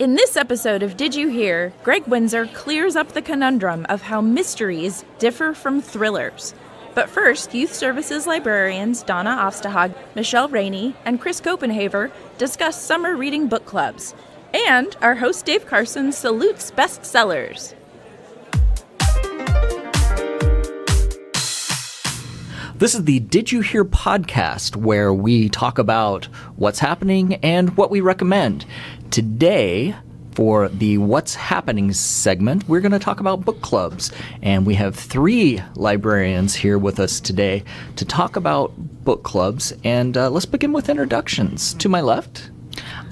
In this episode of Did You Hear, Gregg Winsor clears up the conundrum of how mysteries differ from thrillers. But first, Youth Services Librarians Dawna Ofstehage, Michelle Ranney, and Chris Koppenhaver discuss summer reading book clubs. And our host Dave Carson salutes Bestsellers. This is the Did You Hear podcast, where we talk about what's happening and what we recommend. Today, for the What's Happening segment, we're going to talk about book clubs. And we have 3 librarians here with us today to talk about book clubs. And let's begin with introductions. To my left,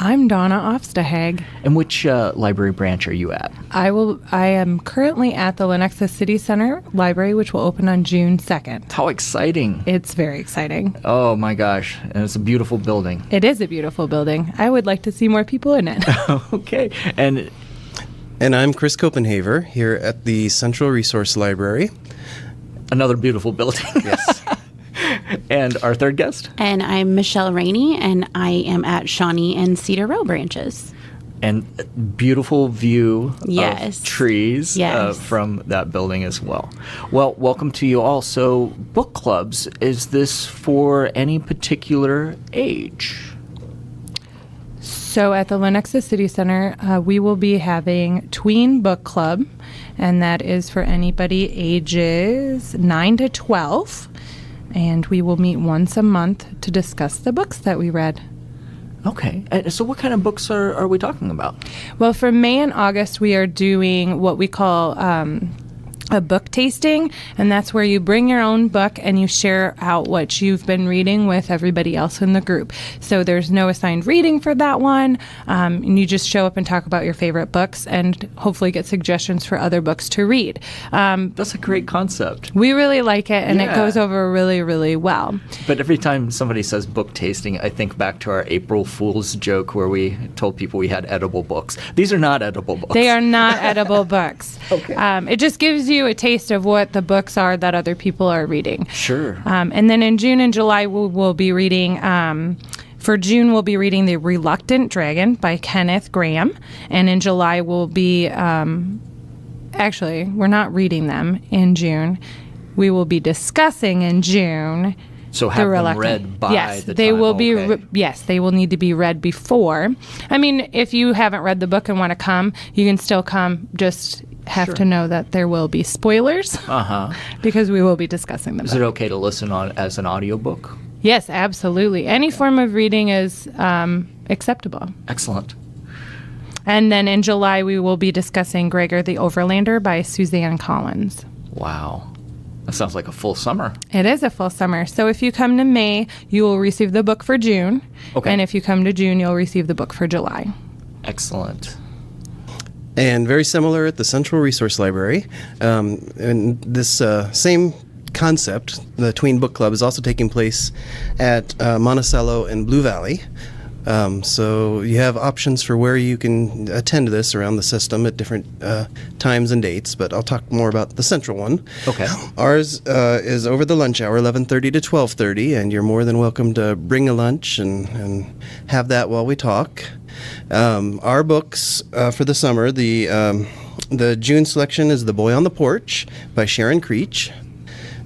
I'm Dawna Ofstehage. And which library branch are you at? I am currently at the Lenexa City Center Library, which will open on June 2nd. How exciting. It's very exciting. Oh my gosh. And it's a beautiful building. It is a beautiful building. I would like to see more people in it. Okay. And I'm Chris Koppenhaver here at the Central Resource Library. Another beautiful building. Yes. And our third guest? And I'm Michelle Ranney, and I am at Shawnee and Cedar Row branches. And beautiful view Yes. of trees Yes. from that building as well. Well, welcome to you all. So, book clubs, is this for any particular age? So at the Lenexa City Center, we will be having Tween Book Club, and that is for anybody ages 9 to 12. And we will meet once a month to discuss the books that we read. Okay. So what kind of books are we talking about? Well, for May and August, we are doing what we call a book tasting, and that's where you bring your own book and you share out what you've been reading with everybody else in the group. So there's no assigned reading for that one, and you just show up and talk about your favorite books and hopefully get suggestions for other books to read. That's a great concept. We really like it, and Yeah. it goes over really, really well. But every time somebody says book tasting, I think back to our April Fool's joke where we told people we had edible books. These are not edible books. They are not edible books. Okay. It just gives you a taste of what the books are that other people are reading. Sure. And then in June and July, we'll be reading, for June, we'll be reading The Reluctant Dragon by Kenneth Grahame. And in July, we'll be, actually, we're not reading them in June. We will be discussing in June. So have them read by yes, the they time. will be. Okay. Yes, they will need to be read before. I mean, if you haven't read the book and want to come, you can still come. Just have Sure. to know that there will be spoilers because we will be discussing them. Is it okay to listen on as an audiobook? Yes, absolutely. Any form of reading is acceptable. Excellent. And then in July, we will be discussing Gregor the Overlander by Suzanne Collins. Wow. That sounds like a full summer. It is a full summer. So if you come to May, you will receive the book for June. Okay. And if you come to June, you'll receive the book for July. Excellent. And very similar at the Central Resource Library. And this same concept, the Tween Book Club, is also taking place at Monticello and Blue Valley. So you have options for where you can attend this around the system at different times and dates, but I'll talk more about the central one. Okay. Ours is over the lunch hour, 11:30 to 12:30, and you're more than welcome to bring a lunch and have that while we talk. Our books for the summer, the June selection is The Boy on the Porch by Sharon Creech.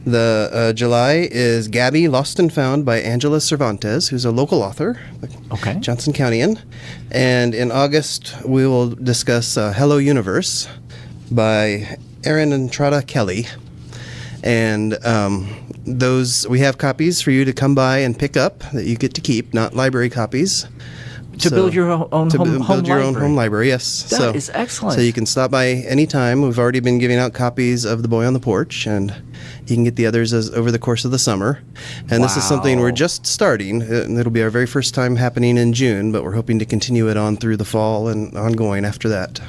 The July is Gabby, Lost and Found by Angela Cervantes, who's a local author, Okay. Johnson Countyan. And in August, we will discuss Hello Universe by Erin Entrada Kelly. And those, we have copies for you to come by and pick up that you get to keep, not library copies. To build your own home home library, yes. That is excellent. So you can stop by anytime. We've already been giving out copies of The Boy on the Porch, and you can get the others over the course of the summer. And this is something we're just starting. It'll be our very first time happening in June, but we're hoping to continue it on through the fall and ongoing after that.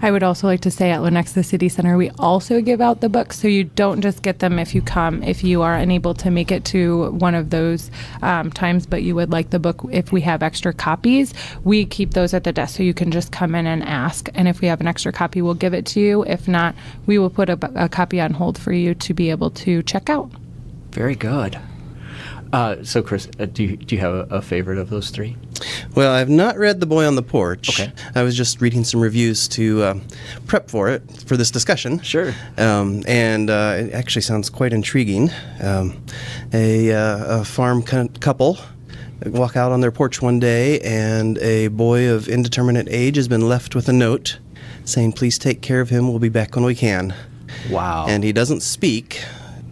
I would also like to say at Lenexa City Center, we also give out the books, so you don't just get them if you come. If you are unable to make it to one of those times, but you would like the book, if we have extra copies, we keep those at the desk, so you can just come in and ask. And if we have an extra copy, we'll give it to you. If not, we will put a copy on hold for you to be able to check out. Very good. So, Chris, do you have a favorite of those three? Well, I've not read The Boy on the Porch. Okay. I was just reading some reviews to prep for this discussion. Sure. And it actually sounds quite intriguing. A farm couple walk out on their porch one day, and a boy of indeterminate age has been left with a note saying, "Please take care of him. We'll be back when we can." Wow. And he doesn't speak,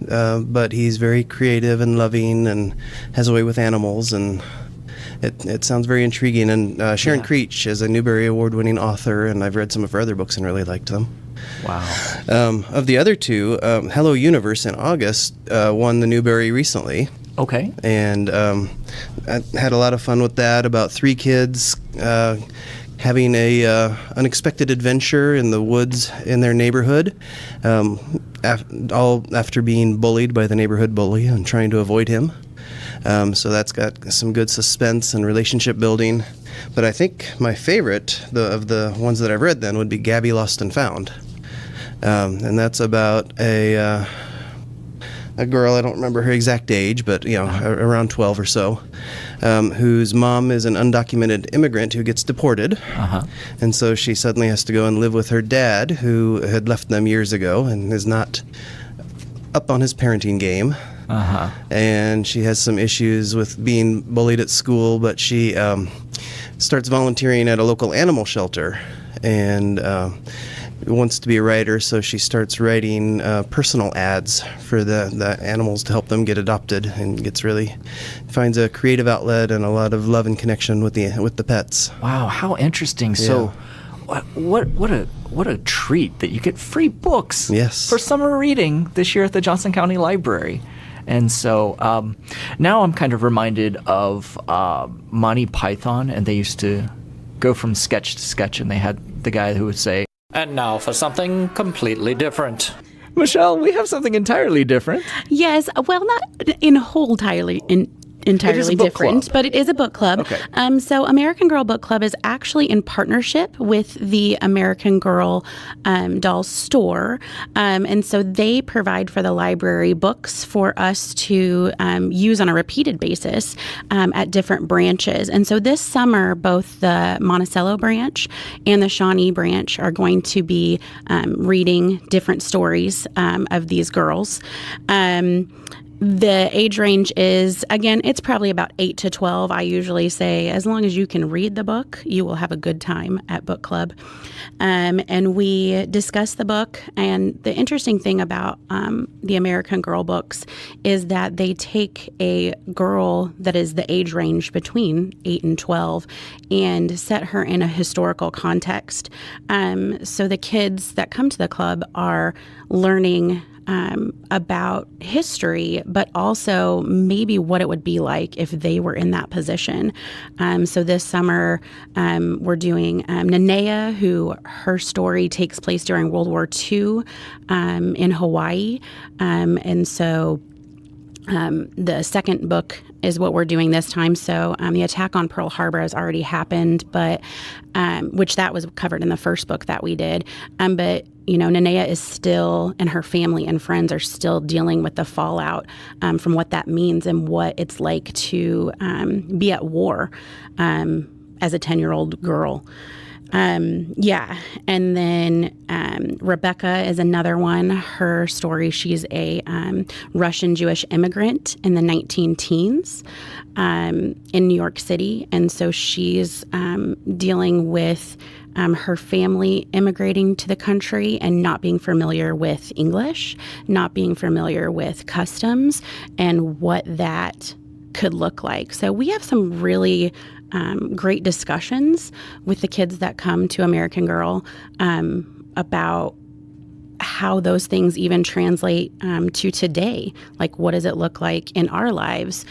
but he's very creative and loving and has a way with animals, and it sounds very intriguing. And Sharon Creech is a Newbery Award-winning author, and I've read some of her other books and really liked them. Wow. Of the other two, Hello Universe in August won the Newbery recently. Okay. And I had a lot of fun with that, about three kids having a unexpected adventure in the woods in their neighborhood, all after being bullied by the neighborhood bully and trying to avoid him. So that's got some good suspense and relationship building. But I think my favorite of the ones that I've read then would be Gabby Lost and Found. And that's about a girl, I don't remember her exact age, but around 12 or so, whose mom is an undocumented immigrant who gets deported. And so she suddenly has to go and live with her dad, who had left them years ago and is not up on his parenting game. And she has some issues with being bullied at school, but she starts volunteering at a local animal shelter and wants to be a writer, so she starts writing personal ads for the animals to help them get adopted, and finds a creative outlet and a lot of love and connection with the pets. Wow, how interesting. So what a treat that you get free books for summer reading this year at the Johnson County Library. And so now I'm kind of reminded of Monty Python, and they used to go from sketch to sketch, and they had the guy who would say, "And now for something completely different." Michelle, we have something entirely different. Yes, well, not entirely different, but it is a book club. Okay. So American Girl Book Club is actually in partnership with the American Girl doll store. And so they provide for the library books for us to use on a repeated basis at different branches. And so this summer, both the Monticello branch and the Shawnee branch are going to be reading different stories of these girls. The age range is, again, it's probably about 8 to 12. I usually say as long as you can read the book, you will have a good time at book club. And we discuss the book. And the interesting thing about the American Girl books is that they take a girl that is the age range between 8 and 12 and set her in a historical context. So the kids that come to the club are learning about history, but also maybe what it would be like if they were in that position. So this summer, we're doing Nanea, who her story takes place during World War II in Hawaii. And so the second book is what we're doing this time. So the attack on Pearl Harbor has already happened, but which that was covered in the first book that we did. But Nanea is still, and her family and friends are still dealing with the fallout from what that means and what it's like to be at war as a 10-year-old girl. And then Rebecca is another one. Her story, she's a Russian Jewish immigrant in the 19-teens in New York City. And so she's dealing with her family immigrating to the country and not being familiar with English, not being familiar with customs, and what that could look like. So we have some really great discussions with the kids that come to American Girl about how those things even translate to today. Like, what does it look like in our lives?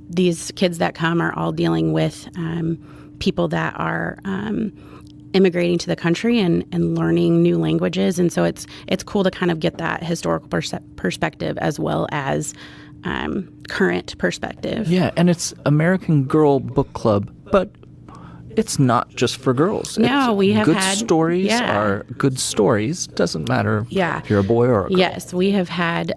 These kids that come are all dealing with people that are immigrating to the country and learning new languages. And so it's cool to kind of get that historical perspective as well as current perspective. Yeah, and it's American Girl Book Club, but it's not just for girls. No, we have good had stories are good stories. Doesn't matter if you're a boy or a girl. Yes, we have had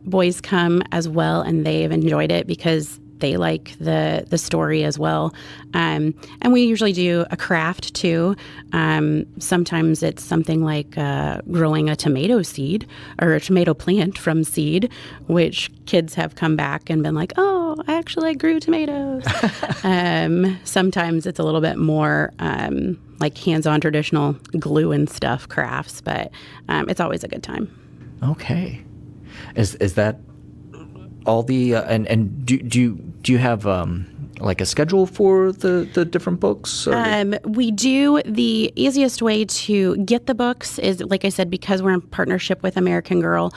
boys come as well, and they've enjoyed it because they like the story as well. And we usually do a craft too. Sometimes it's something like growing a tomato seed or a tomato plant from seed, which kids have come back and been like, oh, I grew tomatoes. Sometimes it's a little bit more like hands-on traditional glue and stuff crafts, but it's always a good time. Okay. Is that all the and do you have like a schedule for the different books? We do. The easiest way to get the books is, like I said, because we're in partnership with American Girl.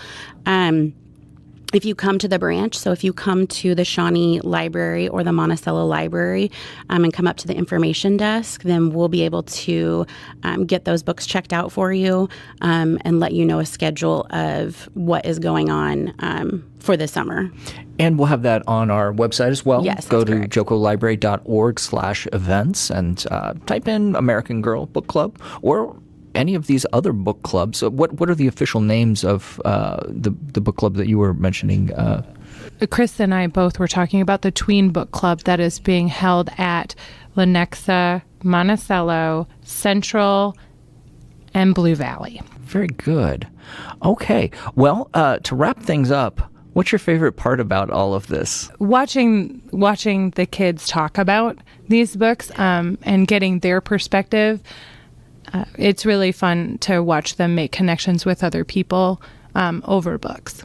If you come to the branch, so if you come to the Shawnee Library or the Monticello Library and come up to the information desk, then we'll be able to get those books checked out for you and let you know a schedule of what is going on for the summer. And we'll have that on our website as well. Yes, Go to correct. jocolibrary.org/events and type in American Girl Book Club or any of these other book clubs. What are the official names of the book club that you were mentioning? Chris and I both were talking about the Tween Book Club that is being held at Lenexa, Monticello, Central, and Blue Valley. Very good. Okay. Well, to wrap things up, what's your favorite part about all of this? Watching the kids talk about these books and getting their perspective. It's really fun to watch them make connections with other people over books.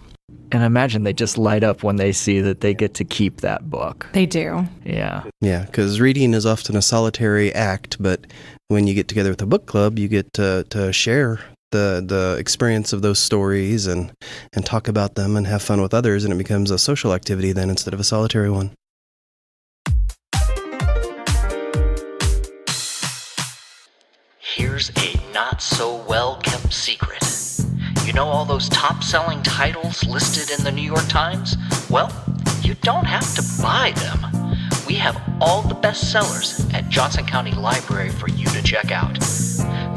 And I imagine they just light up when they see that they get to keep that book. They do. Yeah. Yeah, because reading is often a solitary act, but when you get together with a book club, you get to share the experience of those stories and talk about them and have fun with others, and it becomes a social activity then instead of a solitary one. Here's a not-so-well-kept secret. You know all those top-selling titles listed in the New York Times? Well, you don't have to buy them. We have all the bestsellers at Johnson County Library for you to check out.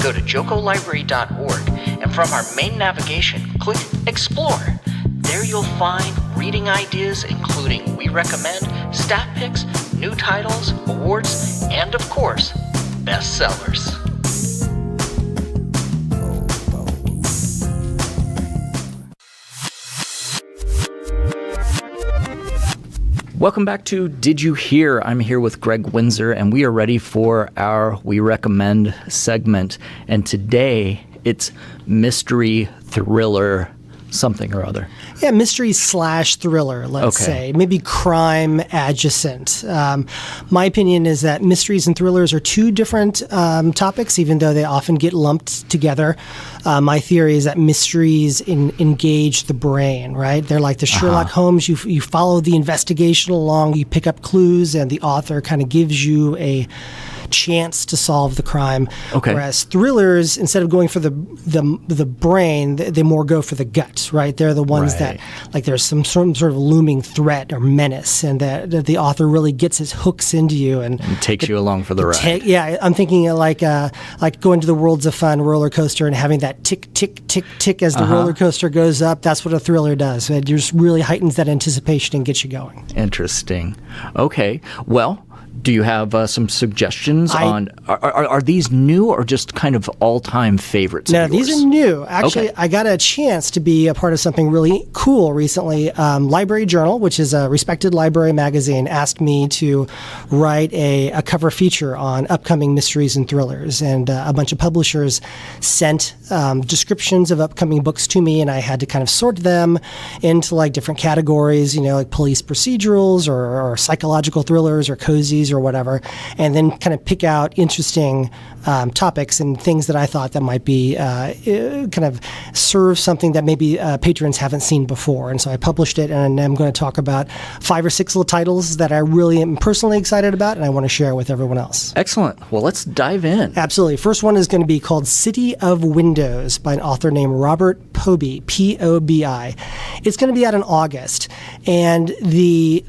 Go to jocolibrary.org and from our main navigation, click Explore. There you'll find reading ideas including We Recommend, staff picks, new titles, awards, and of course, bestsellers. Welcome back to Did You Hear? I'm here with Gregg Winsor, and we are ready for our We Recommend segment. And today, it's mystery, thriller, something or other. Yeah, mystery/thriller, let's say. Maybe crime adjacent. My opinion is that mysteries and thrillers are two different topics, even though they often get lumped together. My theory is that mysteries engage the brain, right? They're like the Sherlock Holmes. You follow the investigation along, you pick up clues, and the author kind of gives you a chance to solve the crime. Okay. Whereas thrillers, instead of going for the brain, they more go for the gut, right? They're the ones that, like, there's some sort of looming threat or menace, and that the author really gets his hooks into you and takes you along for the ride. Yeah, I'm thinking like going to the Worlds of Fun roller coaster and having that tick, tick, tick, tick as the roller coaster goes up. That's what a thriller does. It just really heightens that anticipation and gets you going. Interesting. Okay. Well, do you have some suggestions on, are these new or just kind of all-time favorites No, of yours? these are new. Actually, Okay. I got a chance to be a part of something really cool recently. Library Journal, which is a respected library magazine, asked me to write a cover feature on upcoming mysteries and thrillers. And a bunch of publishers sent descriptions of upcoming books to me, and I had to kind of sort them into like different categories, like police procedurals or psychological thrillers or cozies or whatever, and then kind of pick out interesting topics and things that I thought that might be kind of serve something that maybe patrons haven't seen before. And so I published it, and I'm going to talk about 5 or 6 little titles that I really am personally excited about, and I want to share with everyone else. Excellent. Well, let's dive in. Absolutely. First one is going to be called City of Windows by an author named Robert Pobi, P-O-B-I. It's going to be out in August, and the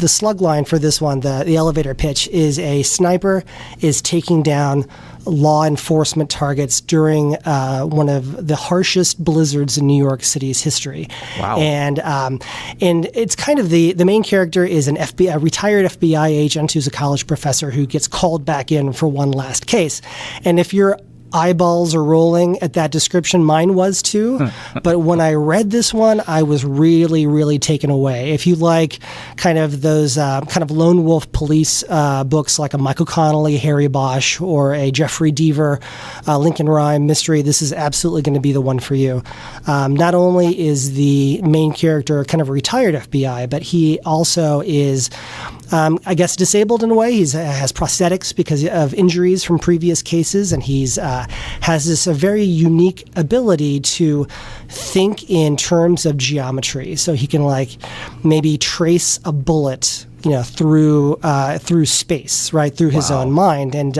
slug line for this one, the the elevator pitch, is a sniper is taking down law enforcement targets during one of the harshest blizzards in New York City's history. Wow. And it's kind of the main character is a retired FBI agent who's a college professor who gets called back in for one last case. And if you're eyeballs are rolling at that description. Mine was too. But when I read this one, I was really, really taken away. If you like kind of those kind of lone wolf police books like a Michael Connelly, Harry Bosch, or a Jeffrey Deaver, Lincoln Rhyme mystery, this is absolutely going to be the one for you. Not only is the main character kind of a retired FBI, but he also is, I guess, disabled in a way. He has prosthetics because of injuries from previous cases, and he's has this a very unique ability to think in terms of geometry. So he can like maybe trace a bullet, through space, right, through his own mind, and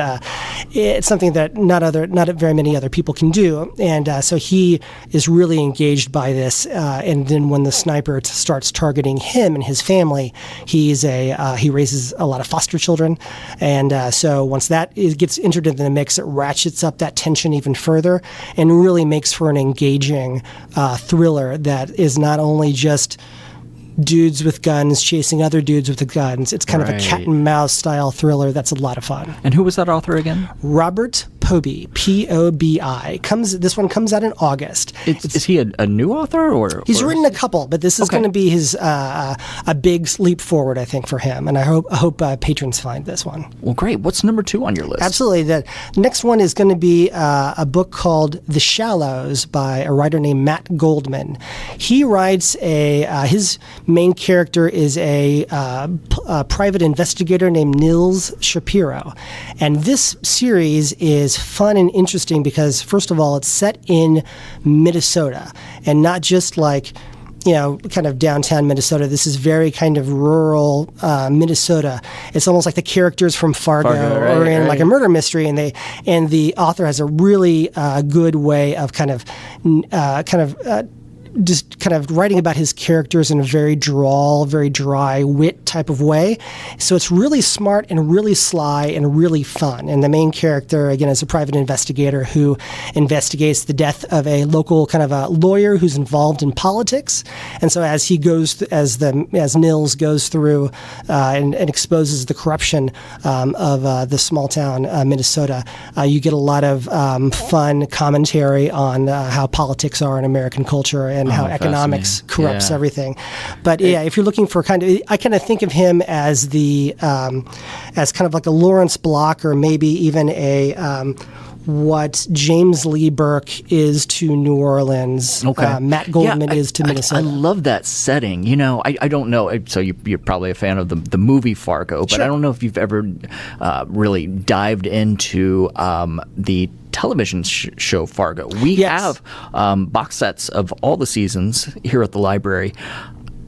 it's something that not very many other people can do. And so he is really engaged by this. And then when the sniper starts targeting him and his family, he raises a lot of foster children, and so once that gets entered into the mix, it ratchets up that tension even further, and really makes for an engaging thriller that is not only just dudes with guns chasing other dudes with the guns. It's kind of a cat and mouse style thriller that's a lot of fun. And who was that author again? Robert Poby, P-O-B-I. This one comes out in August. Is he a new author? He's written a couple, but this is going to be his a big leap forward, I think, for him. And I hope patrons find this one. Well, great. What's number 2 on your list? Absolutely. The next one is going to be a book called The Shallows by a writer named Matt Goldman. He writes his main character is a private investigator named Nils Shapiro. And this series is fun and interesting because, first of all, it's set in Minnesota, and not just like, kind of downtown Minnesota. This is very kind of rural Minnesota. It's almost like the characters from Fargo or in like a murder mystery, and the author has a really good way of just kind of writing about his characters in a very dry wit type of way. So it's really smart and really sly and really fun. And the main character, again, is a private investigator who investigates the death of a local kind of a lawyer who's involved in politics. And so as Nils goes through and exposes the corruption of the small town Minnesota, you get a lot of fun commentary on how politics are in American culture and how economics corrupts everything. But if you're looking for I kind of think of him as as kind of like a Lawrence Block, or maybe even what James Lee Burke is to New Orleans, Matt Goldman is to Minnesota. I love that setting. I don't know. So you're probably a fan of the movie Fargo, but I don't know if you've ever really dived into the television show Fargo. We have box sets of all the seasons here at the library.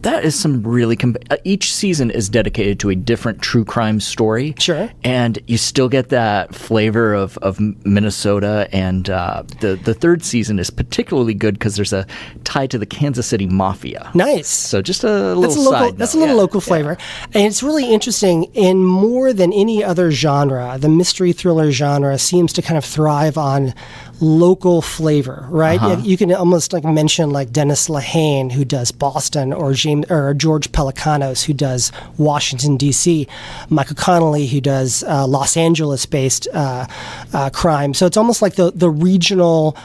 That is some really each season is dedicated to a different true crime story. Sure. And you still get that flavor of Minnesota, and the third season is particularly good because there's a tie to the Kansas City Mafia. Nice. So just a little side note. That's a little local flavor. And it's really interesting. In more than any other genre, the mystery thriller genre seems to kind of thrive on local flavor, right? You can almost like mention like Dennis Lehane, who does Boston, or George Pelicanos, who does Washington, D.C., Michael Connelly, who does Los Angeles-based crime. So it's almost like the regional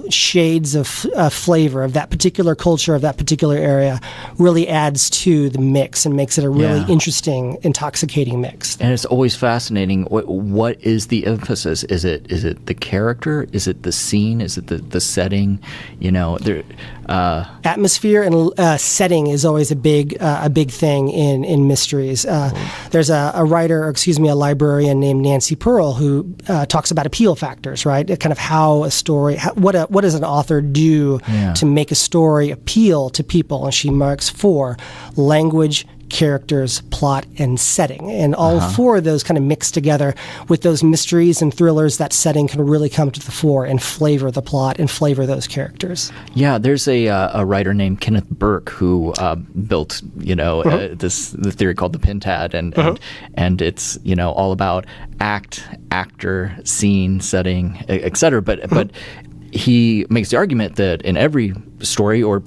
shades of flavor of that particular culture, of that particular area, really adds to the mix and makes it a really interesting, intoxicating mix. And it's always fascinating. What is the emphasis? Is it the character? Is it the scene? Is it the setting? Atmosphere and setting is always a big thing in mysteries. There's a librarian named Nancy Pearl who talks about appeal factors, right? Kind of how a story, what does an author do to make a story appeal to people? And she marks 4: language, characters, plot, and setting. And all four of those kind of mixed together with those mysteries and thrillers, that setting can really come to the fore and flavor the plot and flavor those characters. Yeah, there's a writer named Kenneth Burke who built, the theory called the Pentad, and it's, all about act, actor, scene, setting, etc. But he makes the argument that in every story or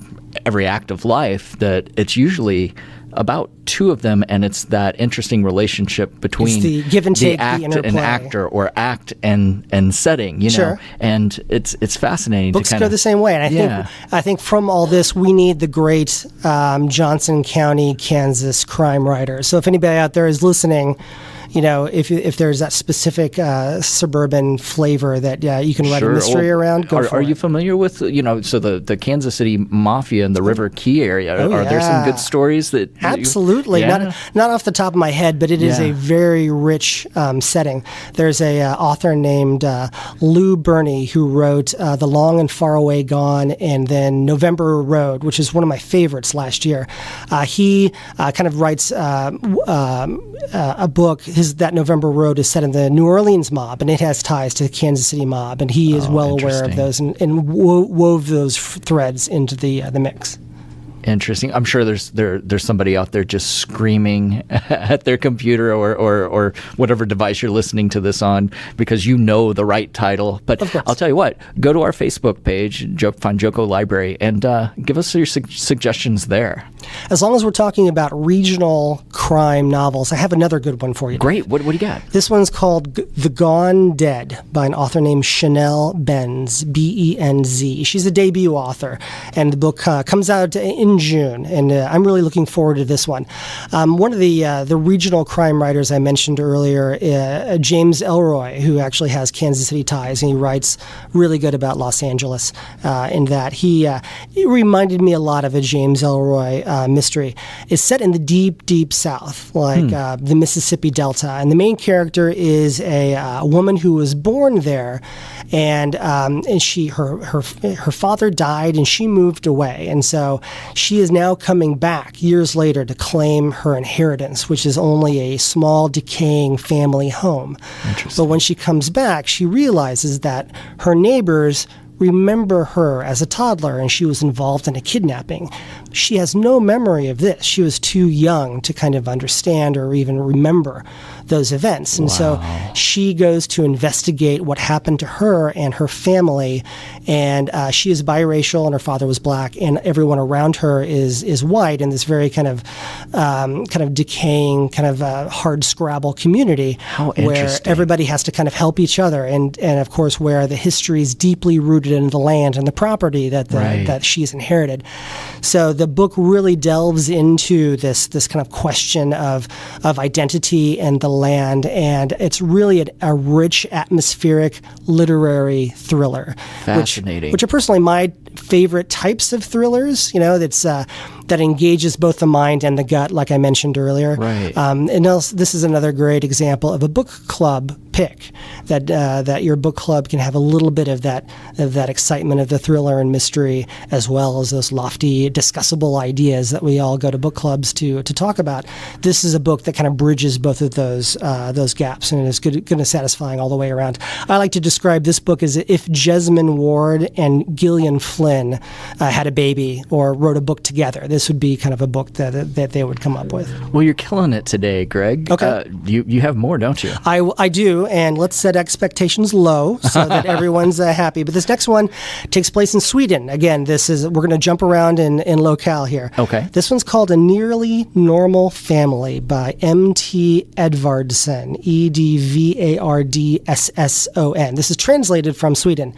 every act of life that it's usually about two of them, and it's that interesting relationship between the give and take, the act the interplay. and actor, or act and setting, Sure. And it's fascinating. Books to go the same way, and I think from all this we need the great Johnson County, Kansas crime writers. So if anybody out there is listening, if there's that specific suburban flavor that you can write a mystery around, go for it. Are you familiar with, so the Kansas City Mafia and the River Key area? Are there some good stories that Absolutely. Not off the top of my head, but it is a very rich setting. There's a author named Lou Burney who wrote The Long and Far Away Gone and then November Road, which is one of my favorites last year. He kind of writes a book. That November Road is set in the New Orleans mob, and it has ties to the Kansas City mob, and he is well aware of those and wove those threads into the mix. Interesting. I'm sure there's somebody out there just screaming at their computer or whatever device you're listening to this on because the right title. But I'll tell you what, go to our Facebook page, find Joko Library, and give us your suggestions there. As long as we're talking about regional crime novels, I have another good one for you. Great. What do you got? This one's called The Gone Dead by an author named Chanel Benz, Benz. She's a debut author, and the book comes out in June, and I'm really looking forward to this one. One of the regional crime writers I mentioned earlier, James Elroy, who actually has Kansas City ties, and he writes really good about Los Angeles. In that he reminded me a lot of a James Elroy mystery. Is set in the deep, deep South, like the Mississippi Delta, and the main character is a woman who was born there, and her father died, and she moved away, and so she is now coming back years later to claim her inheritance, which is only a small, decaying family home. But when she comes back, she realizes that her neighbors remember her as a toddler, and she was involved in a kidnapping. She has no memory of this. She was too young to kind of understand or even remember those events. And so she goes to investigate what happened to her and her family. And she is biracial, and her father was black, and everyone around her is white in this very kind of decaying, kind of hard scrabble community where everybody has to kind of help each other. And of course, where the history is deeply rooted in the land and the property that she's inherited. So the book really delves into this kind of question of identity and the land, and it's really a rich, atmospheric, literary thriller. Fascinating. Which are personally my favorite types of thrillers, that engages both the mind and the gut, like I mentioned earlier. Right. And else, this is another great example of a book club pick, that your book club can have a little bit of that excitement of the thriller and mystery, as well as those lofty, discussable ideas that we all go to book clubs to talk about. This is a book that kind of bridges both of those gaps, and is good and satisfying all the way around. I like to describe this book as if Jesmyn Ward and Gillian Flynn had a baby or wrote a book together. This would be kind of a book that they would come up with. Well, you're killing it today, Greg. Okay. You have more, don't you? I do, and let's set expectations low so that everyone's happy. But this next one takes place in Sweden. Again, we're going to jump around in locale here. Okay. This one's called A Nearly Normal Family by M.T. Edvardsson, Edvardsson. This is translated from Sweden.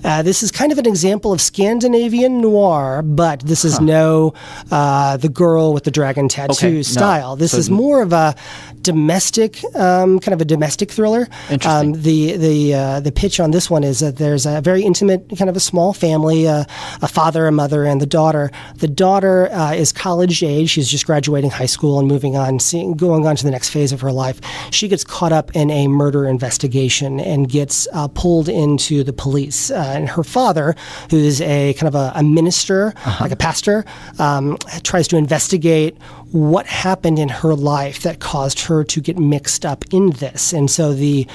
This is kind of an example of Scandinavian noir, but this is no the girl with the dragon tattoo style. No. This is more of a domestic, kind of a domestic thriller. Interesting. The pitch on this one is that there's a very intimate, kind of a small family, a father, a mother, and the daughter. The daughter is college age. She's just graduating high school and going on to the next phase of her life. She gets caught up in a murder investigation and gets pulled into the police. And her father, who is a kind of a minister, like a pastor, tries to investigate what happened in her life that caused her to get mixed up in this. And so the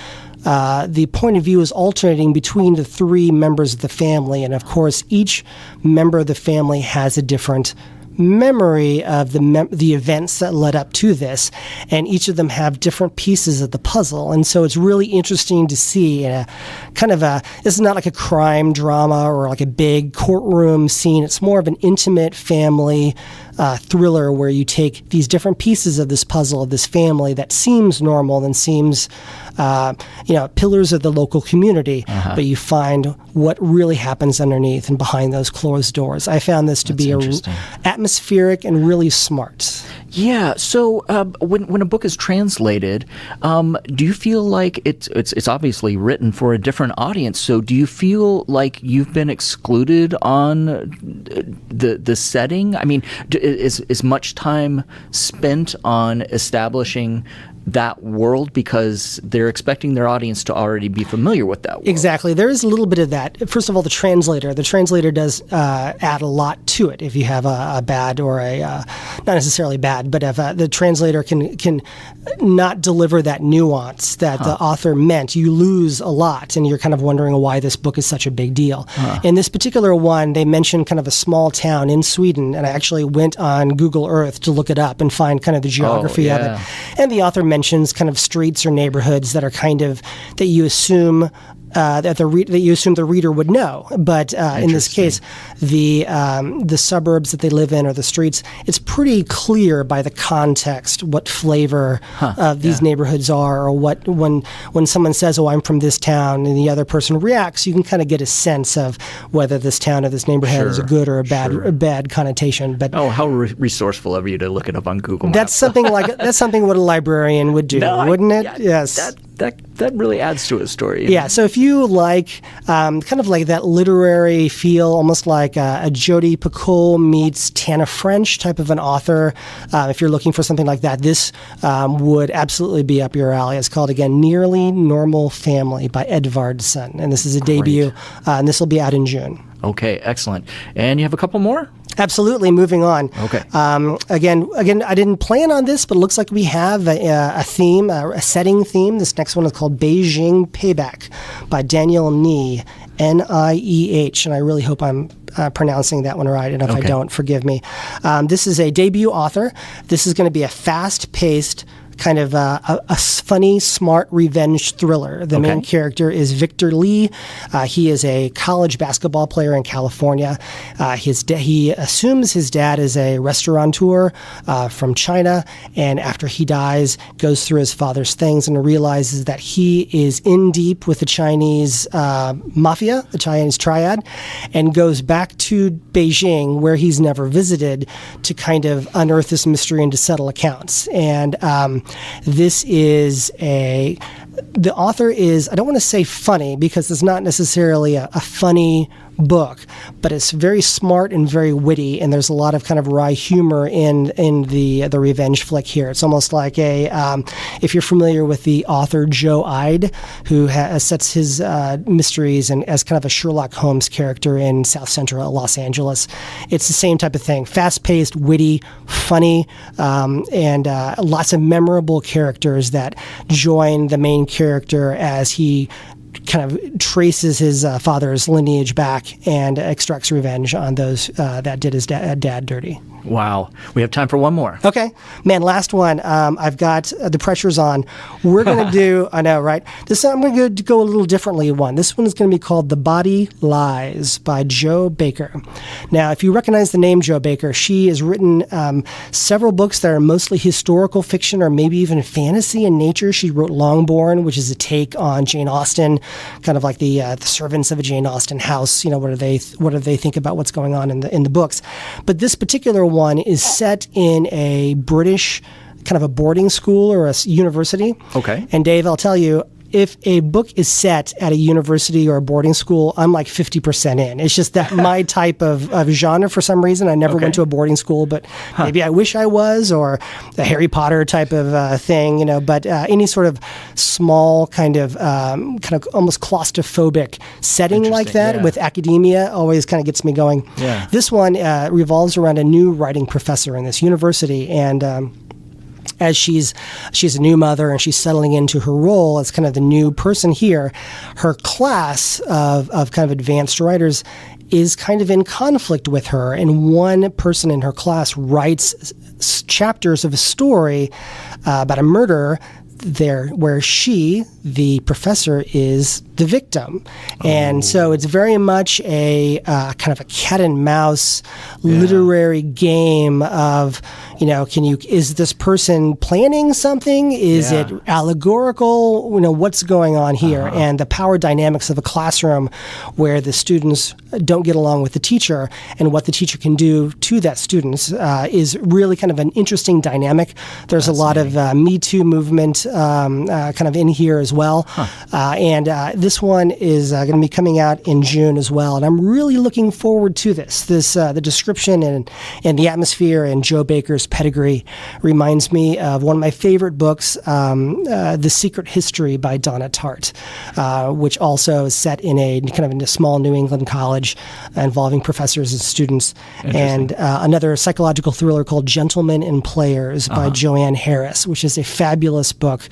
point of view is alternating between the three members of the family. And of course, each member of the family has a different memory of the events that led up to this, and each of them have different pieces of the puzzle. And so it's really interesting to see this is not like a crime drama or like a big courtroom scene. It's more of an intimate family thriller where you take these different pieces of this puzzle of this family that seems normal and seems pillars of the local community, but you find what really happens underneath and behind those closed doors. I found this to be atmospheric and really smart. Yeah. So when a book is translated, do you feel like it's obviously written for a different audience? So do you feel like you've been excluded on the setting? I mean, is much time spent on establishing that world because they're expecting their audience to already be familiar with that world? Exactly. There is a little bit of that. First of all, the translator does add a lot to it. If you have a bad or not necessarily bad, but if the translator can not deliver that nuance that the author meant, you lose a lot, and you're kind of wondering why this book is such a big deal. In this particular one, they mention kind of a small town in Sweden, and I actually went on Google Earth to look it up and find kind of the geography of it. And the author mentions kind of streets or neighborhoods that are kind of that you assume the reader would know, but in this case, the suburbs that they live in or the streets, it's pretty clear by the context what flavor of these neighborhoods are, or what when someone says, "Oh, I'm from this town," and the other person reacts, you can kind of get a sense of whether this town or this neighborhood is a good or a bad connotation. But how resourceful of you to look it up on Google Maps. That's something what a librarian would do, wouldn't it? Yes. That really adds to a story. Yeah, so if you like kind of like that literary feel, almost like a Jodi Picoult meets Tana French type of an author, if you're looking for something like that, this would absolutely be up your alley. It's called, again, Nearly Normal Family by Edvardsson, and this is a debut, and this will be out in June. Okay, excellent. And you have a couple more? Absolutely. Moving on. Okay. Again, I didn't plan on this, but it looks like we have a theme, a setting theme. This next one is called Beijing Payback by Daniel Nie, Nieh, and I really hope I'm pronouncing that one right, and if I don't, forgive me. This is a debut author. This is going to be a fast-paced, kind of a funny, smart revenge thriller. The main character is Victor Lee. He is a college basketball player in California. He assumes his dad is a restaurateur from China, and after he dies, goes through his father's things and realizes that he is in deep with the Chinese mafia, the Chinese triad, and goes back to Beijing, where he's never visited, to kind of unearth this mystery and to settle accounts. And the author is, I don't want to say funny, because it's not necessarily a funny book, but it's very smart and very witty, and there's a lot of kind of wry humor in the revenge flick here. It's almost like if you're familiar with the author Joe Ide, who sets his mysteries and as kind of a Sherlock Holmes character in South Central Los Angeles. It's the same type of thing: fast-paced, witty, funny, and lots of memorable characters that join the main character as he kind of traces his father's lineage back and extracts revenge on those that did his dad dirty. Wow. We have time for one more. Okay. Man, last one. I've got the pressure's on. We're going to do, I know, right? I'm going to go a little differently one. This one is going to be called The Body Lies by Jo Baker. Now, if you recognize the name Jo Baker, she has written several books that are mostly historical fiction or maybe even fantasy in nature. She wrote Longbourn, which is a take on Jane Austen, kind of like the servants of a Jane Austen house. You know, what do they think about what's going on in the books? But this particular one is set in a British kind of a boarding school or a university. Okay. And Dave, I'll tell you, if a book is set at a university or a boarding school, I'm like 50% in. It's just that my type of genre for some reason. I never went to a boarding school, but maybe I wish I was, or the Harry Potter type of thing, but any sort of small kind of almost claustrophobic setting like that with academia always kind of gets me going. Yeah. This one revolves around a new writing professor in this university, and as she's a new mother and she's settling into her role as kind of the new person here, her class of kind of advanced writers is kind of in conflict with her, and one person in her class writes chapters of a story about a murder there where she, the professor, is the victim. And so it's very much a kind of a cat and mouse literary game of, is this person planning something? Is it allegorical? What's going on here? And the power dynamics of a classroom where the students don't get along with the teacher, and what the teacher can do to that student is really kind of an interesting dynamic. There's a lot of Me Too movement kind of in here as well. And this one is going to be coming out in June as well. And I'm really looking forward to this. The description and the atmosphere and Joe Baker's pedigree reminds me of one of my favorite books, The Secret History by Donna Tartt, which also is set in a small New England college involving professors and students. And another psychological thriller called Gentlemen and Players by Joanne Harris, which is a fabulous book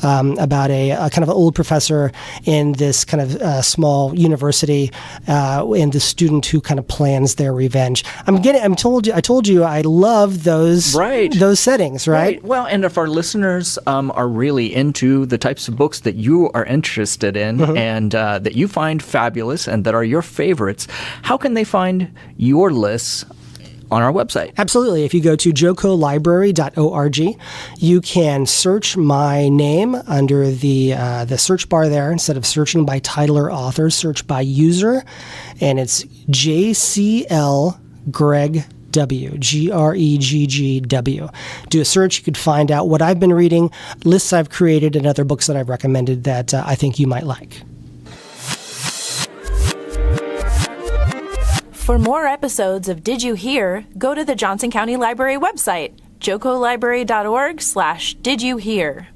about a kind of an old professor in this kind of small university and the student who kind of plans their revenge. I told you I love those settings, right? Well, and if our listeners are really into the types of books that you are interested in and that you find fabulous and that are your favorites, how can they find your lists on our website? Absolutely. If you go to jocolibrary.org, you can search my name under the search bar there. Instead of searching by title or author, search by user, and it's JCL Gregg W, GREGGW. Do a search. You could find out what I've been reading, lists I've created, and other books that I've recommended that I think you might like. For more episodes of Did You Hear, go to the Johnson County Library website, jocolibrary.org/didyouhear.